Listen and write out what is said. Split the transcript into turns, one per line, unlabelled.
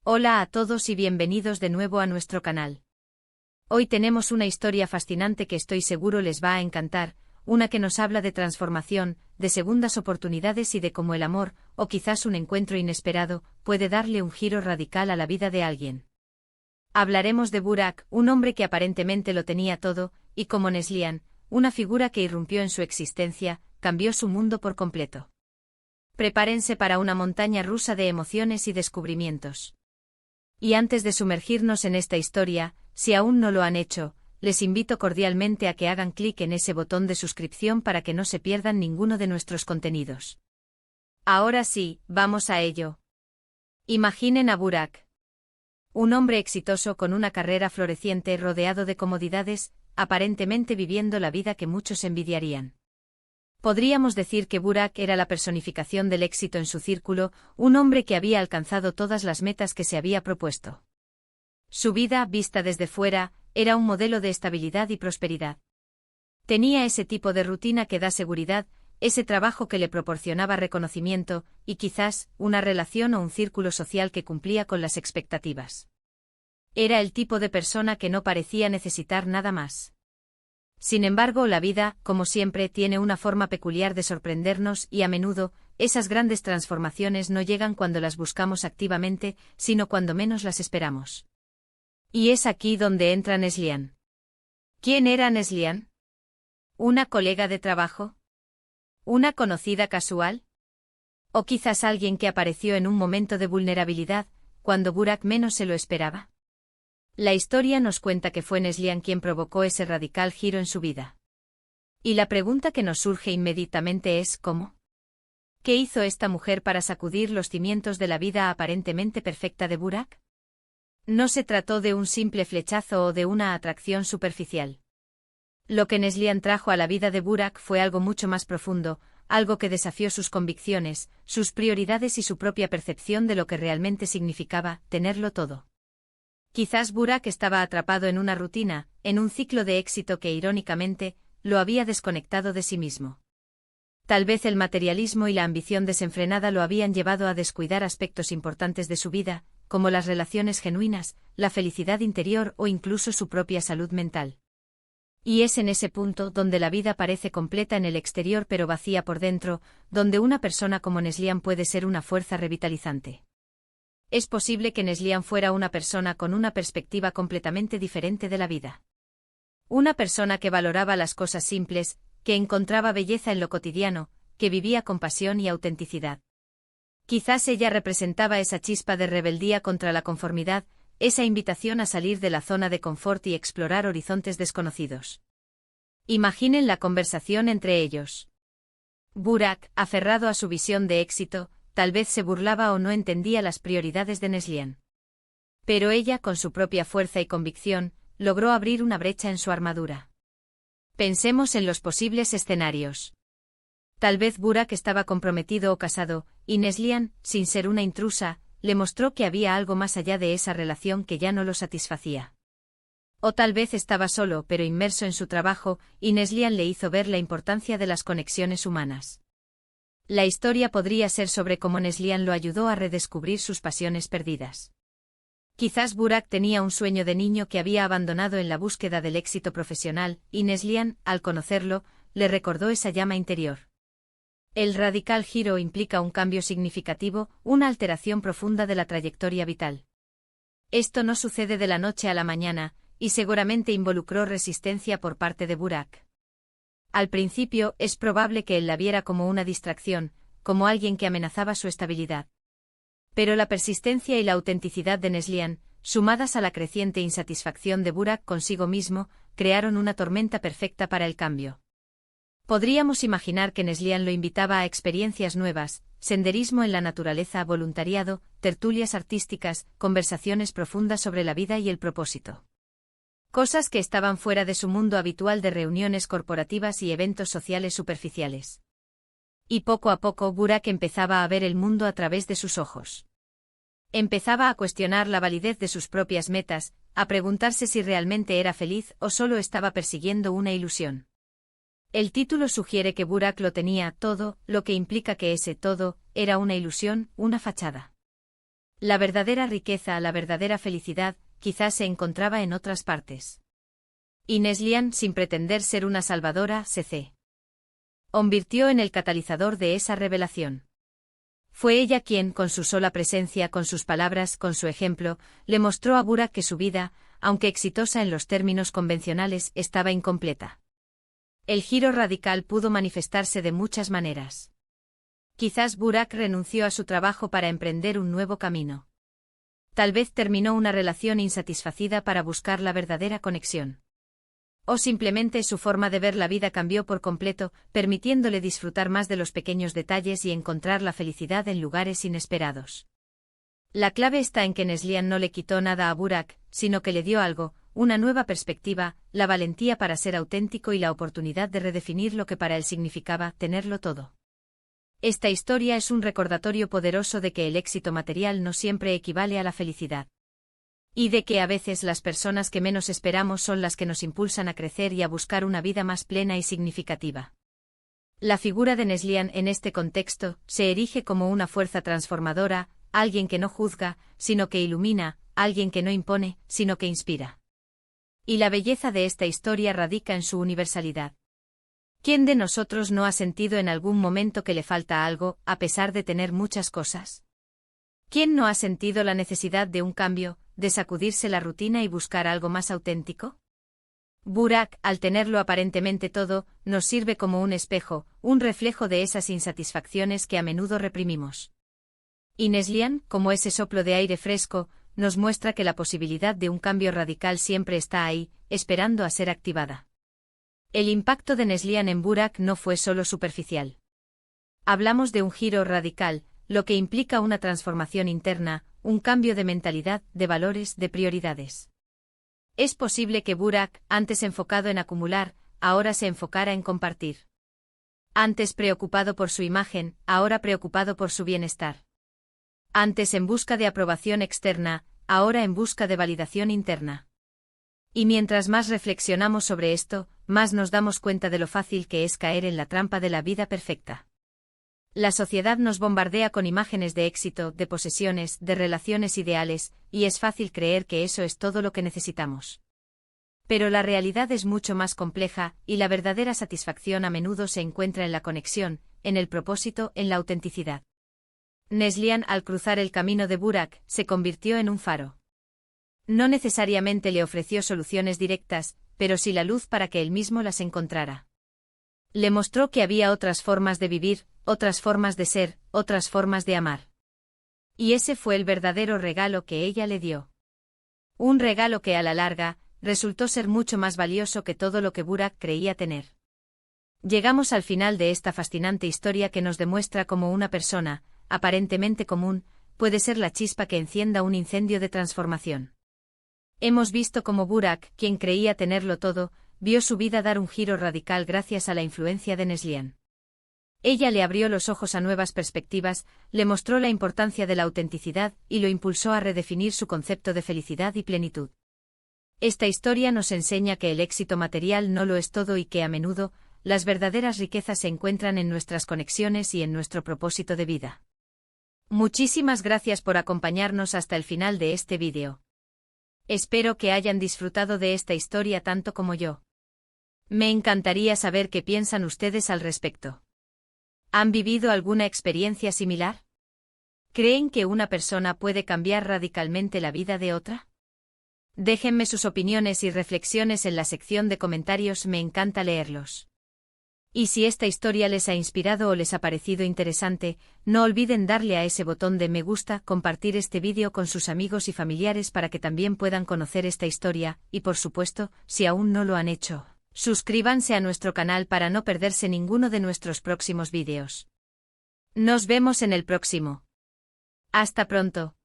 Hola a todos y bienvenidos de nuevo a nuestro canal. Hoy tenemos una historia fascinante que estoy seguro les va a encantar, una que nos habla de transformación, de segundas oportunidades y de cómo el amor, o quizás un encuentro inesperado, puede darle un giro radical a la vida de alguien. Hablaremos de Burak, un hombre que aparentemente lo tenía todo, y como Neslihan, una figura que irrumpió en su existencia, cambió su mundo por completo. Prepárense para una montaña rusa de emociones y descubrimientos. Y antes de sumergirnos en esta historia, si aún no lo han hecho, les invito cordialmente a que hagan clic en ese botón de suscripción para que no se pierdan ninguno de nuestros contenidos. Ahora sí, vamos a ello. Imaginen a Burak. Un hombre exitoso con una carrera floreciente rodeado de comodidades, aparentemente viviendo la vida que muchos envidiarían. Podríamos decir que Burak era la personificación del éxito en su círculo, un hombre que había alcanzado todas las metas que se había propuesto. Su vida, vista desde fuera, era un modelo de estabilidad y prosperidad. Tenía ese tipo de rutina que da seguridad, ese trabajo que le proporcionaba reconocimiento, y quizás, una relación o un círculo social que cumplía con las expectativas. Era el tipo de persona que no parecía necesitar nada más. Sin embargo, la vida, como siempre, tiene una forma peculiar de sorprendernos y a menudo, esas grandes transformaciones no llegan cuando las buscamos activamente, sino cuando menos las esperamos. Y es aquí donde entra Neslihan. ¿Quién era Neslihan? ¿Una colega de trabajo? ¿Una conocida casual? ¿O quizás alguien que apareció en un momento de vulnerabilidad, cuando Burak menos se lo esperaba? La historia nos cuenta que fue Neslihan quien provocó ese radical giro en su vida. Y la pregunta que nos surge inmediatamente es ¿cómo? ¿Qué hizo esta mujer para sacudir los cimientos de la vida aparentemente perfecta de Burak? No se trató de un simple flechazo o de una atracción superficial. Lo que Neslihan trajo a la vida de Burak fue algo mucho más profundo, algo que desafió sus convicciones, sus prioridades y su propia percepción de lo que realmente significaba tenerlo todo. Quizás Burak estaba atrapado en una rutina, en un ciclo de éxito que irónicamente, lo había desconectado de sí mismo. Tal vez el materialismo y la ambición desenfrenada lo habían llevado a descuidar aspectos importantes de su vida, como las relaciones genuinas, la felicidad interior o incluso su propia salud mental. Y es en ese punto donde la vida parece completa en el exterior pero vacía por dentro, donde una persona como Neslihan puede ser una fuerza revitalizante. Es posible que Neslihan fuera una persona con una perspectiva completamente diferente de la vida. Una persona que valoraba las cosas simples, que encontraba belleza en lo cotidiano, que vivía con pasión y autenticidad. Quizás ella representaba esa chispa de rebeldía contra la conformidad, esa invitación a salir de la zona de confort y explorar horizontes desconocidos. Imaginen la conversación entre ellos. Burak, aferrado a su visión de éxito, tal vez se burlaba o no entendía las prioridades de Neslihan. Pero ella, con su propia fuerza y convicción, logró abrir una brecha en su armadura. Pensemos en los posibles escenarios. Tal vez Burak estaba comprometido o casado, y Neslihan, sin ser una intrusa, le mostró que había algo más allá de esa relación que ya no lo satisfacía. O tal vez estaba solo pero inmerso en su trabajo, y Neslihan le hizo ver la importancia de las conexiones humanas. La historia podría ser sobre cómo Neslihan lo ayudó a redescubrir sus pasiones perdidas. Quizás Burak tenía un sueño de niño que había abandonado en la búsqueda del éxito profesional, y Neslihan, al conocerlo, le recordó esa llama interior. El radical giro implica un cambio significativo, una alteración profunda de la trayectoria vital. Esto no sucede de la noche a la mañana, y seguramente involucró resistencia por parte de Burak. Al principio, es probable que él la viera como una distracción, como alguien que amenazaba su estabilidad. Pero la persistencia y la autenticidad de Neslihan, sumadas a la creciente insatisfacción de Burak consigo mismo, crearon una tormenta perfecta para el cambio. Podríamos imaginar que Neslihan lo invitaba a experiencias nuevas, senderismo en la naturaleza, voluntariado, tertulias artísticas, conversaciones profundas sobre la vida y el propósito. Cosas que estaban fuera de su mundo habitual de reuniones corporativas y eventos sociales superficiales. Y poco a poco Burak empezaba a ver el mundo a través de sus ojos. Empezaba a cuestionar la validez de sus propias metas, a preguntarse si realmente era feliz o solo estaba persiguiendo una ilusión. El título sugiere que Burak lo tenía todo, lo que implica que ese todo era una ilusión, una fachada. La verdadera riqueza, la verdadera felicidad, quizás se encontraba en otras partes. Y Neslihan, sin pretender ser una salvadora, se convirtió en el catalizador de esa revelación. Fue ella quien, con su sola presencia, con sus palabras, con su ejemplo, le mostró a Burak que su vida, aunque exitosa en los términos convencionales, estaba incompleta. El giro radical pudo manifestarse de muchas maneras. Quizás Burak renunció a su trabajo para emprender un nuevo camino. Tal vez terminó una relación insatisfacida para buscar la verdadera conexión. O simplemente su forma de ver la vida cambió por completo, permitiéndole disfrutar más de los pequeños detalles y encontrar la felicidad en lugares inesperados. La clave está en que Neslihan no le quitó nada a Burak, sino que le dio algo, una nueva perspectiva, la valentía para ser auténtico y la oportunidad de redefinir lo que para él significaba tenerlo todo. Esta historia es un recordatorio poderoso de que el éxito material no siempre equivale a la felicidad. Y de que a veces las personas que menos esperamos son las que nos impulsan a crecer y a buscar una vida más plena y significativa. La figura de Neslihan en este contexto se erige como una fuerza transformadora, alguien que no juzga, sino que ilumina, alguien que no impone, sino que inspira. Y la belleza de esta historia radica en su universalidad. ¿Quién de nosotros no ha sentido en algún momento que le falta algo, a pesar de tener muchas cosas? ¿Quién no ha sentido la necesidad de un cambio, de sacudirse la rutina y buscar algo más auténtico? Burak, al tenerlo aparentemente todo, nos sirve como un espejo, un reflejo de esas insatisfacciones que a menudo reprimimos. Y Neslihan, como ese soplo de aire fresco, nos muestra que la posibilidad de un cambio radical siempre está ahí, esperando a ser activada. El impacto de Neslihan en Burak no fue solo superficial. Hablamos de un giro radical, lo que implica una transformación interna, un cambio de mentalidad, de valores, de prioridades. Es posible que Burak, antes enfocado en acumular, ahora se enfocara en compartir. Antes preocupado por su imagen, ahora preocupado por su bienestar. Antes en busca de aprobación externa, ahora en busca de validación interna. Y mientras más reflexionamos sobre esto, más nos damos cuenta de lo fácil que es caer en la trampa de la vida perfecta. La sociedad nos bombardea con imágenes de éxito, de posesiones, de relaciones ideales, y es fácil creer que eso es todo lo que necesitamos. Pero la realidad es mucho más compleja, y la verdadera satisfacción a menudo se encuentra en la conexión, en el propósito, en la autenticidad. Neslihan, al cruzar el camino de Burak, se convirtió en un faro. No necesariamente le ofreció soluciones directas, pero sí la luz para que él mismo las encontrara. Le mostró que había otras formas de vivir, otras formas de ser, otras formas de amar. Y ese fue el verdadero regalo que ella le dio. Un regalo que a la larga, resultó ser mucho más valioso que todo lo que Burak creía tener. Llegamos al final de esta fascinante historia que nos demuestra cómo una persona, aparentemente común, puede ser la chispa que encienda un incendio de transformación. Hemos visto cómo Burak, quien creía tenerlo todo, vio su vida dar un giro radical gracias a la influencia de Neslihan. Ella le abrió los ojos a nuevas perspectivas, le mostró la importancia de la autenticidad y lo impulsó a redefinir su concepto de felicidad y plenitud. Esta historia nos enseña que el éxito material no lo es todo y que a menudo, las verdaderas riquezas se encuentran en nuestras conexiones y en nuestro propósito de vida. Muchísimas gracias por acompañarnos hasta el final de este vídeo. Espero que hayan disfrutado de esta historia tanto como yo. Me encantaría saber qué piensan ustedes al respecto. ¿Han vivido alguna experiencia similar? ¿Creen que una persona puede cambiar radicalmente la vida de otra? Déjenme sus opiniones y reflexiones en la sección de comentarios, me encanta leerlos. Y si esta historia les ha inspirado o les ha parecido interesante, no olviden darle a ese botón de me gusta, compartir este vídeo con sus amigos y familiares para que también puedan conocer esta historia, y por supuesto, si aún no lo han hecho, suscríbanse a nuestro canal para no perderse ninguno de nuestros próximos vídeos. Nos vemos en el próximo. Hasta pronto.